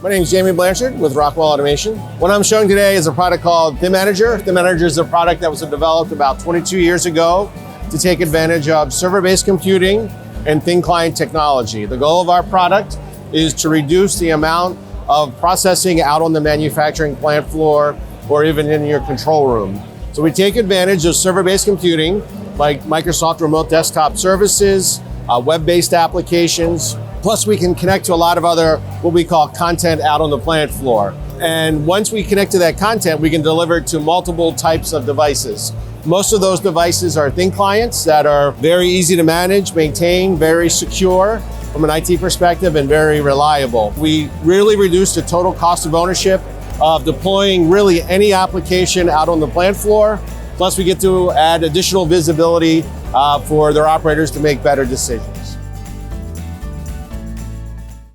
My name is Jamie Blanchard with Rockwell Automation. What I'm showing today is a product called Thin Manager. Thin Manager is a product that was developed about 22 years ago to take advantage of server-based computing and thin client technology. The goal of our product is to reduce the amount of processing out on the manufacturing plant floor or even in your control room. So we take advantage of server-based computing like Microsoft Remote Desktop Services, web-based applications, plus we can connect to a lot of other what we call content out on the plant floor. And once we connect to that content, we can deliver it to multiple types of devices. Most of those devices are thin clients that are very easy to manage, maintain, very secure from an IT perspective, and very reliable. We really reduce the total cost of ownership of deploying really any application out on the plant floor. Plus we get to add additional visibility for their operators to make better decisions.